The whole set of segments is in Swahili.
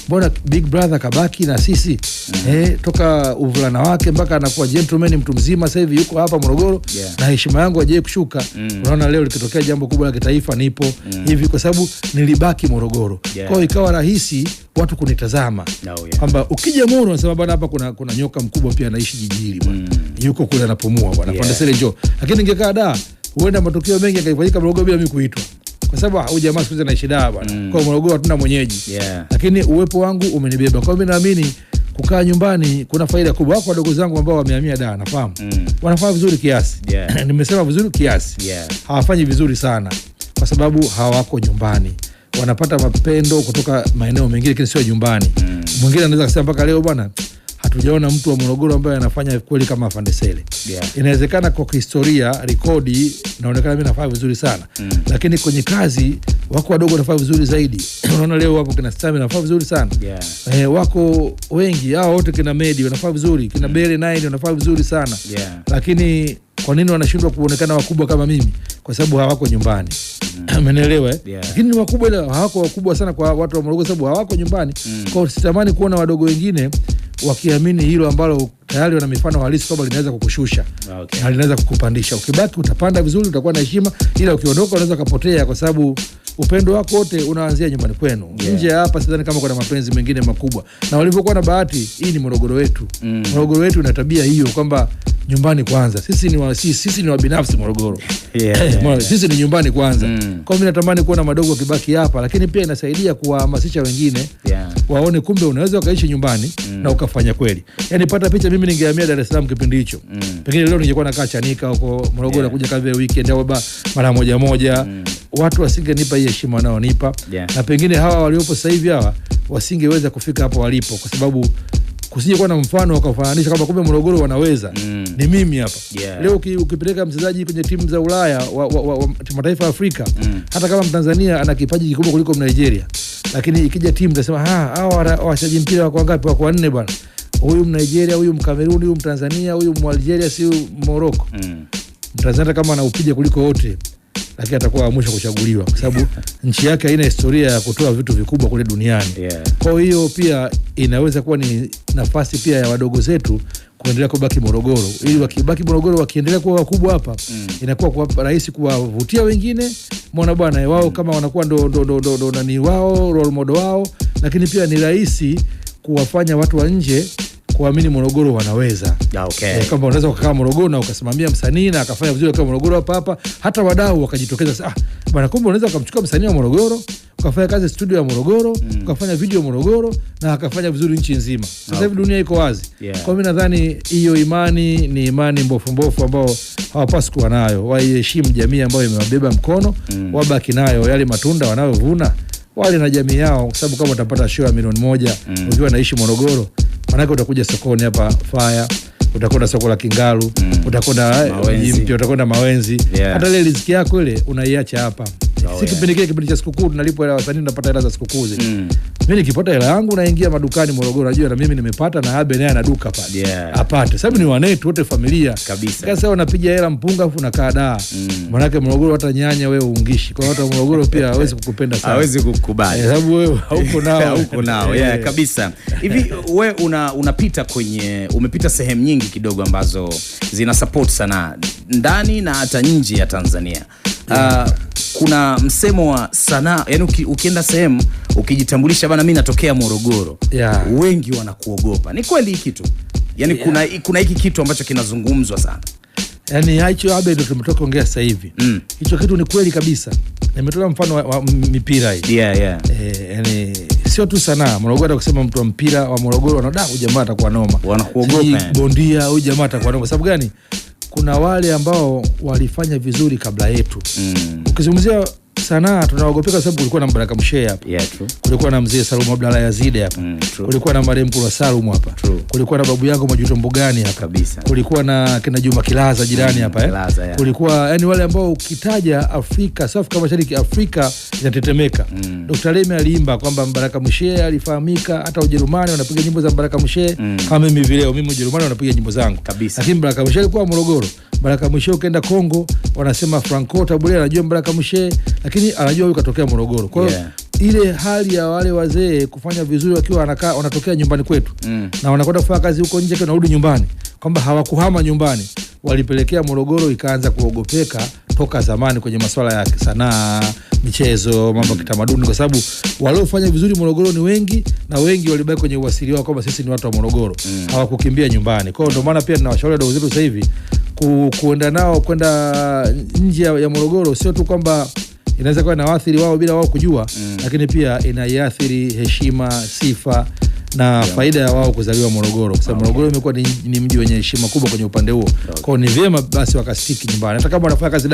mbona Big Brother kabaki na sisi toka uvulana wake mpaka anakuwa gentleman mtu mzima sasa hivi yuko hapa Morogoro na heshima yangu hajaye kushuka. Unaona leo likitokea jambo kubwa la kitaifa nipo hivi kwa sababu nilibaki Morogoro. Kwa hiyo ikawa rahisi watu kunitazama kwamba ukija Moro unasema bwana hapa kuna nyoka mkubwa pia anaishi jiji hili bwana. Yuko kule anapumua bwana. Pandesele njoo. Lakini ningekaa da huenda matokeo mengi yakafanyika Morogoro bila mimi kuitwa. Kwa sababu huyu jamaa siku hizi anaishi da bwana. Kwa Morogoro hatuna mwenyeji. Lakini uwepo wangu umenibeba. Kwa hiyo mimi naamini kukaa nyumbani kuna faida kubwa. Wako wadogo zangu ambao wamehamia da nafahamu. Wanafanya vizuri kiasi. Nimesema vizuri kiasi. Hawafanyi vizuri sana kwa sababu hawako nyumbani. Wanapata mapendo kutoka maeneo mengine lakini sio nyumbani. Mwingine anaweza kusema mpaka leo bwana hatujaona mtu wa Morogoro ambaye anafanya kweli kama Pandesele. Inawezekana kwa historia rekodi naonekana mimi nafanya vizuri sana. Lakini kwenye kazi wako wadogo wanafanya vizuri zaidi. Unaona leo wapo kina Stamina wanafanya vizuri sana. Wako wengi hao wote kina Medi wanafanya vizuri, kina Bele 9 wanafanya vizuri sana. Lakini kwa nini wanashindwa kuonekana wakubwa kama mimi? Kwa sababu hawako nyumbani. Umeelewa Lakini ni wakubwa ile hawako wakubwa sana kwa watu wa Morogoro sababu hawako nyumbani. Kwa hiyo sitamani kuona wadogo wengine wakiamini hilo ambalo tayari wana mifano halisi kwamba linaweza kukushusha na linaweza kukupandisha. Ukibaki utapanda vizuri, utakuwa na heshima, ila ukiondoka unaweza kupotea kwa sababu upendo wako wote unaanzia nyumbani kwenu. Nje hapa sidhani kama kuna mapenzi mengine makubwa. Na walivyokuwa na bahati, hii ni Morogoro wetu. Morogoro wetu ina tabia hiyo kwamba nyumbani kwanza. Sisi ni wabinafsi Morogoro. Sisi ni nyumbani kwanza. Kwa mimi natamani kuona madogo kibaki hapa, lakini pia inasaidia kuwahamasisha wengine waone kumbe unaweza ukaishi nyumbani na ukafanya kweli. Yaani pata picha mimi ningehamia Dar es Salaam kipindi hicho. Pengine leo ningekuwa nakaa Chanika huko Morogoro na kuja kama weekend au mara moja. Watu wasingenipa hii heshima wanaonipa. Na pengine hawa waliopo sasa hivi hawa wasingeweza kufika hapo walipo kwa sababu kusije kuwa na mfano wakafananisha kama kumbe Morogoro wanaweza. Ni mimi hapa. Leo ukipeleka mchezaji kwenye timu za Ulaya wa mataifa ya Afrika, hata kama Mtanzania ana kipaji kikubwa kuliko Nigeria, lakini ikija timu tasema hao wachezaji mpira wako wangapi? Wako 4 bwana. Huyu Nigeria, huyu Mkameruni, huyu Mtanzania, huyu Algeria, si Morocco. Mtanzania kama anaupiga kuliko wote, lakini atakuwa mwisho kuchaguliwa kwa sababu nchi yake haina historia ya kutoa vitu vikubwa kule duniani. Kwa hiyo pia inaweza kuwa ni nafasi pia ya wadogo zetu kuendelea kubaki Morogoro. Ili wakibaki Morogoro wakiendelea kuwa wakubwa hapa, inakuwa kwa rahisi kuwavutia wengine. Muona bwana wao kama wanakuwa ndo nani wao, role model wao, lakini pia ni rahisi kuwafanya watu wa nje kuamini Morogoro wanaweza. Kama unaweza kukaa Morogoro na ukasimamia msanii na akafanya vizuri kama Morogoro hapa, hata wadau wakajitokeza bwana kumbe unaweza kumchukua msanii wa Morogoro, ukafanya kazi studio ya Morogoro, ukafanya video Morogoro na akafanya vizuri nchi nzima. Sasa hivi dunia iko wazi. Kwa mimi nadhani hiyo imani ni imani mbofu ambao hawapaswi kuwa nayo. Waheshimu jamii ambayo imewabeba mkono, wabaki nayo yale matunda wanayovuna wale na jamii yao, kwa sababu kama utapata show ya milioni 1 ukiwa naishi Morogoro, maana utakuja sokoni hapa Faya, utakwenda soko la Kingalu, utakwenda Mpya, utakwenda Mawenzi. Hata ile riziki yako ile unaiacha hapa. Kipindi cha sikukuu tunalipo hela wasanii, tunapata hela za sikukuu zile. Mimi nikipata hela yangu naingia madukani Morogoro, najua na mimi nimepata na Abe naye ana duka pale. Apate. Sababu ni wanetu wote familia. Kabisa. Sasa wanapiga hela mpunga afu na kaa maana yake Morogoro hata nyanya wewe uungishi. Kwa watu wa Morogoro pia hawezi kukupenda sana. Hawezi kukubali. Sababu wewe hauko nao. Kabisa. Hivi wewe unapita umepita sehemu nyingi kidogo ambazo zina support sana ndani na hata nje ya Tanzania. Kuna msemo wa sanaa, yani ukienda sehemu ukijitambulisha bana mimi natokea Morogoro, wengi wanakuogopa. Ni kweli hiki kitu? Yani kuna hiki kitu ambacho kinazungumzwa sana. Yani hicho Abe ndio tumetoka ongea sasa hivi. Hicho kitu ni kweli kabisa. Nimetoa mfano wa mipira hii. Yani sio tu sanaa. Morogoro kusema mtu wa mpira wa Morogoro wanaona huyu jamaa atakuwa noma. Wanakuogopa. Bondia huyu jamaa atakuwa noma. Sababu gani? Kuna wale ambao walifanya vizuri kabla yetu. Ukizungumzia sanaa tunaogopeka sababu kulikuwa na Mbaraka Mshee hapa. Kulikuwa na mzee Salum Abdalla Yazide hapa. Kulikuwa na Marehemu Kulwa Salum hapa. Kulikuwa na babu yangu Majuto Mbugani hapa. Kabisa. Kulikuwa na kina Juma Kilaza jirani hapa. Kulikuwa yani wale ambao ukitaja Afrika, South kama Mashariki Afrika inatetemeka. Dr. Leme aliimba kwamba Mbaraka Mshee alifahamika, hata Ujerumani wanapiga nyimbo za Mbaraka Mshee kama mimi vile leo mimi Ujerumani wanapiga nyimbo zangu. Lakini Mbaraka Mshee alikuwa Morogoro. Mbaraka Mshee ukaenda Kongo wanasema Franco Tabule anajua Mbaraka Mshee, lakini anajua huyu katokea Morogoro. Kwa hiyo ile hali ya wale wazee kufanya vizuri wakiwa wanatokea nyumbani kwetu na wanakwenda kufanya kazi huko nje na rudi nyumbani, kwamba hawakuhama nyumbani, walipelekea Morogoro ikaanza kuogopeka toka zamani kwenye masuala ya sanaa, michezo, mambo ya kitamaduni, kwa sababu waliofanya vizuri Morogoro ni wengi, na wengi walibaki kwenye uasili wao kwamba sisi ni watu wa Morogoro, hawakukimbia nyumbani. Kwa hiyo ndio maana pia ninawashauri wadogo zetu sasa hivi kuenda nao kwenda nje ya Morogoro, sio tu kwamba inaweza kuwa inaathiri wao bila wao kujua, lakini pia inaiathiri heshima, sifa na faida ya wao kuzaliwa Morogoro, kwa sababu Morogoro imekuwa ni mji wenye heshima kubwa kwenye upande huo. Kwa hiyo ni vyema basi wakastiki nyumbani, hata kama wanafanya kazi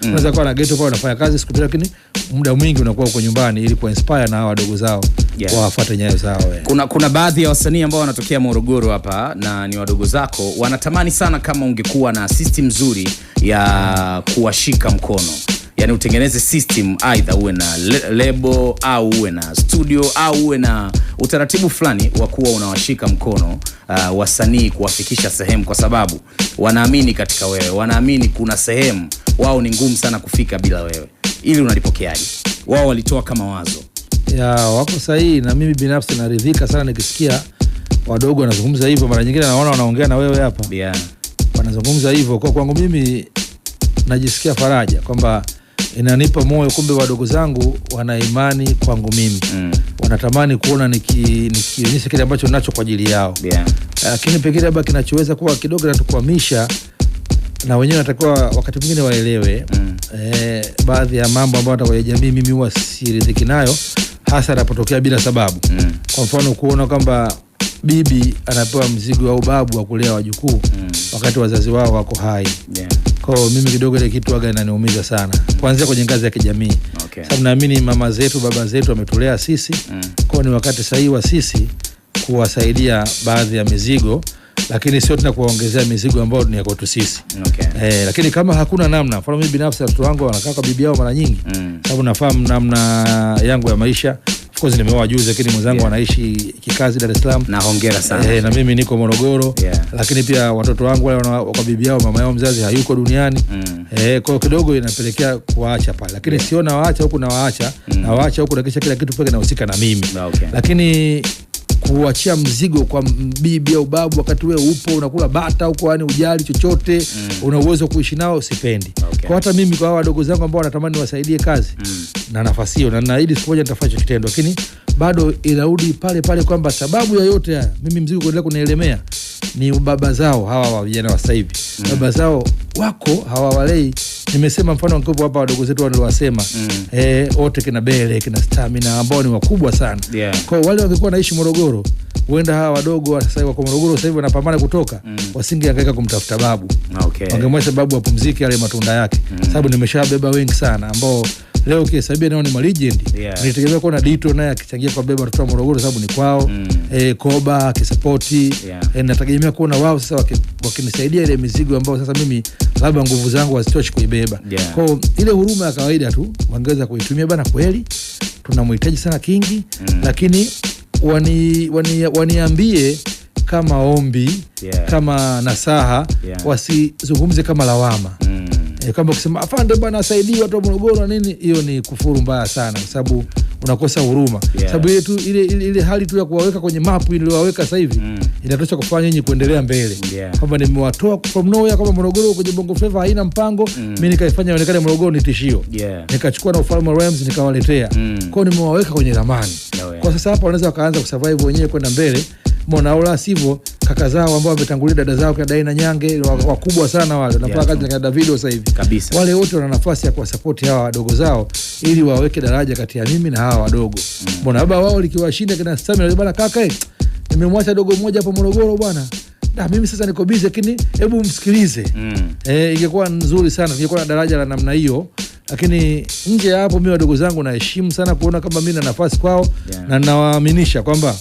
unaweza kuwa na ghetto kwa wanafanya kazi siku tatu, lakini muda mwingi unakuwa uko nyumbani ili kuinspire na hao wadogo zao wafuate nyayo zao. Kuna baadhi ya wasanii ambao wanatokea Morogoro hapa na ni wadogo zako, wanatamani sana kama ungekuwa na system nzuri ya kuwashika mkono. Yani utengeneze system, either uwe na label au uwe na studio au uwe na utaratibu fulani wa kuwa unawashika mkono wasanii kuwafikisha sehemu, kwa sababu wanaamini katika wewe, wanaamini kuna sehemu wao ni ngumu sana kufika bila wewe. Ili unalipokeaje? Wao walitoa kama wazo. Wako sahihi, na mimi binafsi naridhika sana nikisikia wadogo wanazungumza hivyo. Mara nyingine naona wanaongea na wewe hapa. Wanazungumza hivyo, kwa kwangu mimi najisikia faraja kwamba inanipa moyo, kumbe wadogo zangu wana imani kwangu mimi. Wanatamani kuona nikionyesha kile ambacho ninacho kwa ajili yao. Lakini pekee labda kinachoweza kuwa kidogo na tukwamisha, na wenyewe natakiwa wakati mwingine waelewe baadhi ya mambo ambayo hata kwa jamii mimi huwa siridhiki nayo, hasa yanapotokea bila sababu. Kwa mfano kuona kwamba bibi anapewa mzigo au babu wa kulea wajukuu wakati wazazi wao wako hai. Kwa mimi kidogo ile kitu waga inaniumiza sana, kuanzia kwenye ngazi ya kijamii. Sababu naamini mama zetu, baba zetu wametulea sisi. Kwa ni wakati sahihi wa sisi kuwasaidia baadhi ya mizigo, lakini sio tena kuwaongezea mizigo ambayo ni ya kwetu sisi. Lakini kama hakuna namna, mfano mimi binafsi watoto wangu wanakaa kwa bibi yao mara nyingi, sababu nafahamu namna yangu ya maisha. Of course nimeoa juzi, lakini mwenzangu anaishi kikazi Dar es Salaam. Na hongera sana. Na mimi niko Morogoro. Lakini pia watoto wangu wale kwa bibi yao, mama yao mzazi hayuko duniani. Kwa kidogo inapelekea kuacha pale. Lakini sio na waacha huku na waacha huku na kisha kila kitu peke nahusika na mimi. Lakini kuachia mzigo kwa bibi au babu wakati wewe upo unakula bata huko, yani ujali chochote, una uwezo kuishi nao, sipendi. Kwa hata mimi kwa wadogo zangu ambao wanatamani wasaidie kazi na nafasi hiyo, na naahidi siku moja nitafanya kitendo, lakini bado inarudi pale pale kwamba sababu ya yote haya mimi mzigo kuendelea kunielemea ni baba zao hawa wa vijana wa sasa hivi. Baba zao wako hawawalei. Nimesema mfano mkopo hapa wadogo zetu waliowasema wote kina Bele, kina Stamina ambao ni wakubwa sana. Kwa wale wangekuwa naishi Morogoro, huenda hawa wadogo sasa hivi wako Morogoro sasa hivi wanapambana kutoka, wasingehangaika kumtafuta babu. Wangemwacha babu apumzike ale matunda yake. Sababu nimeshabeba wengi sana ambao leo kihesabia nao ni legend. Nilitegemea kuona Dito naye akichangia kwa beba watoto wa Morogoro sababu ni kwao. Koba akisapoti. Nategemea kuona wao sasa wakinisaidia ile mizigo ambao sasa mimi labda nguvu zangu hazitoshi kuibeba. Kwa ile huruma ya kawaida tu wangeweza kuitumia bana, kweli tunamhitaji sana Kingi, lakini waniambie kama ombi, kama nasaha, wasizungumze kama lawama. Kama kusema afande bwana asaidie watu wa Morogoro nini, hiyo ni kufuru mbaya sana, kwa sababu unakosa huruma. Sababu ile hali tu ya kuwaweka kwenye mapu iliyowaweka sasa hivi inatosha kufanya nyinyi kuendelea mbele. Kwamba nimewatoa from nowhere kama Morogoro kwenye Bongo Flava haina mpango, mimi nikaifanya ionekane Morogoro ni tishio. Nikachukua na ufalme wa Rams nikawaletea. Kwa nimewaweka kwenye ramani. Kwa sasa hapa wanaweza wakaanza kusurvive wenyewe kwenda mbele. Mbona au sivyo kaka zao ambao wametangulia, dada zao kina Daina Nyange wakubwa sana wale wanafanya kazi na Davido sasa hivi kabisa. Wale wote wana nafasi ya kuwasupport hawa wadogo zao ili waweke daraja kati ya mimi na hawa wadogo. Mbona baba wao likiwashinda kina Stamina bwana, kaka nimemwacha dogo mmoja hapo Morogoro bwana, mimi sasa niko busy, lakini hebu msikilize. Ingekuwa nzuri sana ingekuwa na daraja la namna hiyo. Lakini nje ya hapo mimi wadogo zangu naheshimu sana kuona kama mimi na nafasi kwao, na nawaaminisha kwamba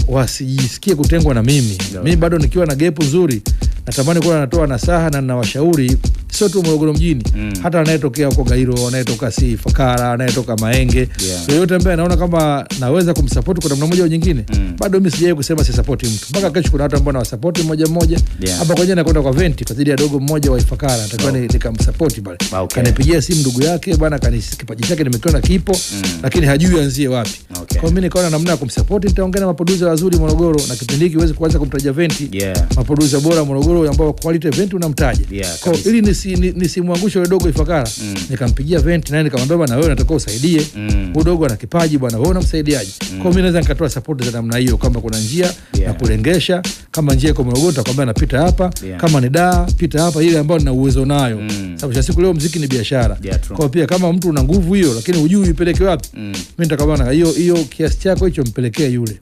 wasijisikie kutengwa na mimi. Mimi bado nikiwa na gepu nzuri, natamani kuwa natoa nasaha na nawashauri sio tu Morogoro mjini, hata anayetokea huko Gairo, anayetoka si Fakara, anayetoka Maenge, yoyote ambaye anaona kama naweza kumsupport kwa namna moja au nyingine, bado mimi sijawahi kusema si support mtu. Mpaka kesho kuna watu ambao na support mmoja mmoja. Hapa kwa jana nakwenda kwa Venti kwa ajili ya dogo mmoja wa Ifakara, natakiwa nikamsupport pale. Kanipigia simu ndugu yake bwana, kipaji chake nimekiona kipo, lakini hajui anzie wapi. Kwa mimi nikaona namna ya kumsupport, nitaongea na maproducer wazuri Morogoro, na kipindi hiki huwezi kuanza kumtaja Venti. Maproducer bora Morogoro ambao quality Venti unamtaja. Kwa ili nisimwangushe yule dogo Ifakara, nikampigia Venti na nikamwambia bwana, wewe unatakiwa usaidie. Udogo ana kipaji bwana, wewe unamsaidiaje? Kwa mimi naweza nikatoa support za namna hiyo, kama kuna njia na kulengesha, kama njia iko Morogoro nitakwambia napita hapa, kama ni pita hapa, ile ambayo nina uwezo nayo. Sababu siku leo muziki ni biashara. Kwa pia kama mtu una nguvu hiyo lakini hujui ipeleke wapi, mimi nitakwambia hiyo kiasi chako hicho mpelekea yule.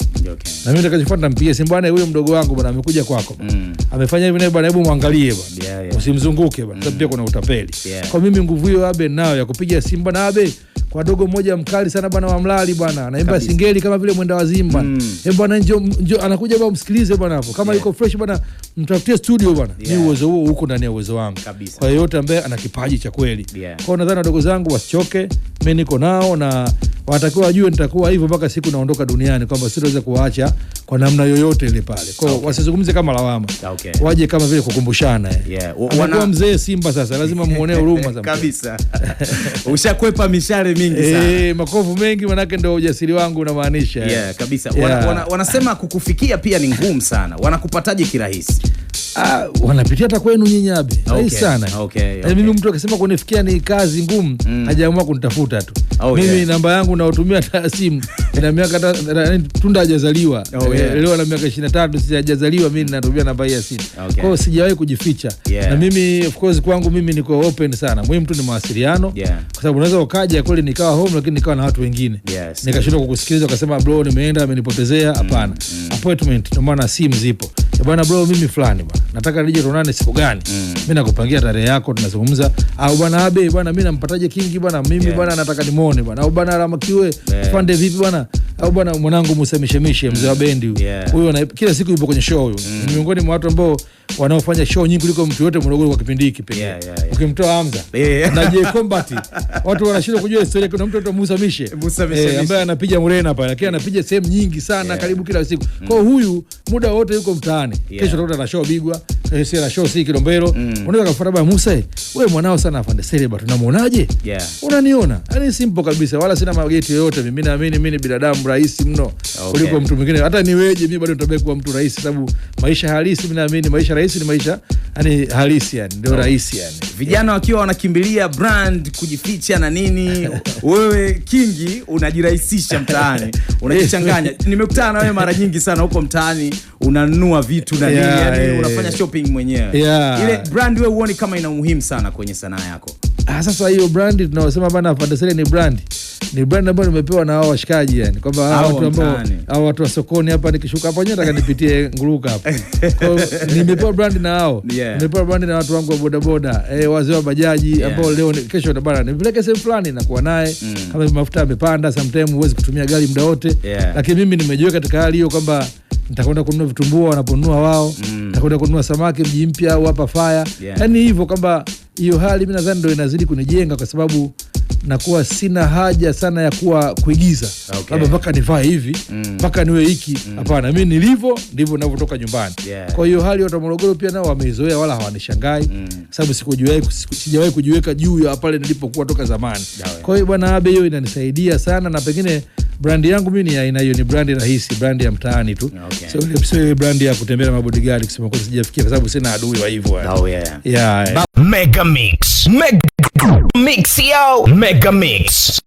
Na mimi nitakachofuata mpigie simu bwana, huyo mdogo wangu bwana amekuja kwako. Amefanya hivi na bwana, hebu muangalie bwana. Usimzunguke bwana, sababu pia kuna utapeli. Kwa mimi nguvu hiyo Abe nayo ya kupiga simu bwana, Abe kwa dogo mmoja mkali sana bwana wa Mlali bwana, anaimba singeli kama vile mwenda wazimu bwana. Bwana njoo anakuja bwana, msikilize bwana hapo. Kama yuko fresh bwana, mtafutie studio bwana. Ni uwezo huo huko ndani ya uwezo wangu. Kwa yote ambaye ana kipaji cha kweli. Kwa nadhani wadogo zangu wasichoke, mimi niko nao na watakiwa wajue nitakuwa hivyo mpaka siku naondoka duniani, kwamba sitaweza kuacha kwa namna yoyote ile pale. Kwa wasizungumze kama lawama. Waje kama vile kukumbushana. Wana mzee Simba sasa lazima muonee huruma kabisa. Ushakwepa mishale mingi sana. Makovu mengi manake ndio ujasiri wangu unamaanisha. Kabisa. Wanasema kukufikia pia ni ngumu sana. Wanakupataje kirahisi? Wanapitia hata kwenu nyinyi Abe. Rahisi sana. Mimi mtu akisema kunifikia ni kazi ngumu, hajaamua kunitafuta tu. Mimi namba yangu naotumia hata simu ina miaka tunda hajazaliwa. Leo na miaka 23 sijazaliwa, mimi natumia namba ya simu. Kwa hiyo sijawahi kujificha. Na mimi of course kwangu mimi niko open sana. Muhimu tu ni mawasiliano. Kwa sababu unaweza ukaja kweli nikawa home lakini nikawa na watu wengine. Nikashindwa kukusikiliza ukasema bro nimeenda amenipotezea. Hapana. Appointment ndio maana simu zipo. Bwana bro mimi fulani bwana, nataka nije tuonane siku gani? Mimi nakupangia tarehe yako tunazungumza. Au bwana Abe bwana mimi nampataje Kingi bwana, mimi bwana nataka nimuone bwana. Au bwana Rama Kiwe pande vipi bwana? Au bwana mwanangu Musa Mishemishe mzee wa bendi huyo kila siku yupo kwenye show huyo. Ni miongoni mwa watu ambao wanaofanya show nyingi kuliko mtu yote Morogoro kwa kipindi hiki pekee. Ukimtoa Hamza na J Combat, watu wanashindwa kujua historia. Kuna mtu anaitwa Musa Mishe ambaye anapiga Murena pale, lakini anapiga sehemu nyingi sana karibu kila siku. Kwa huyu muda wote yuko mtaani. Kesho tutakuta na show Bigwa, kesho na show si Kilombero. Unaweza kufuata bwana Musa, wewe mwanao sana afande Seleba, tunamuonaje? Unaniona? Yaani simple kabisa, wala sina mageti yoyote. Mimi naamini mimi ni binadamu rahisi mno kuliko mtu mwingine. Hata niweje mimi bado nitabaki kuwa mtu rahisi, sababu maisha halisi mimi naamini maisha rahisi ni maisha yani halisi, yani ndio rahisi yani. Vijana wakiwa wanakimbilia brand kujificha na nini, wewe Kingi unajirahisisha mtaani, unajichanganya. Nimekutana na wewe mara nyingi sana huko mtaani, unanunua vitu na nini, yani unafanya shopping mwenyewe. Ile brand wewe uone kama ina umuhimu sana kwenye sanaa yako. Sasa hiyo brand tunasema bana Fadesele ni brand. Ni brand ambayo nimepewa na hao washikaji yani. Kwamba watu ambao hao watu wa sokoni hapa nikishuka hapo nyenye nataka nipitie Nguruka hapa. Kwa nimepewa brand na hao. Nimepewa brand na watu wangu wa boda boda, wazee wa bajaji ambao leo kesho bana nipeleke sehemu fulani na kuwa naye. Kama mafuta yamepanda sometimes huwezi kutumia gari muda wote. Lakini mimi nimejiweka katika hali hiyo kwamba nitakwenda kununua vitumbua wanaponunua wao, nitakwenda kununua samaki Mji Mpya au hapa Faya. Yaani hivyo kwamba hiyo hali mimi nadhani ndio inazidi kunijenga, kwa sababu nakuwa sina haja sana ya kuigiza labda mpaka nivae hivi mpaka niwe hiki. Hapana, mimi nilivyo ndivyo ninavyotoka nyumbani. Kwa hiyo hali watu wa Morogoro pia nao wameizoea, wala hawanishangai, sababu sijawahi kujiweka juu ya pale nilipokuwa toka zamani. Kwa hiyo bwana Abe hiyo inanisaidia sana, na pengine brand yangu mimi ni aina hiyo, ni brand rahisi, brand ya mtaani tu. Sio brand ya kutembea na mabodyguard, kusema kwa sijafikia, kwa sababu sina adui wa hivyo. Mega Mix. Mega Mix yo. Mega Mix.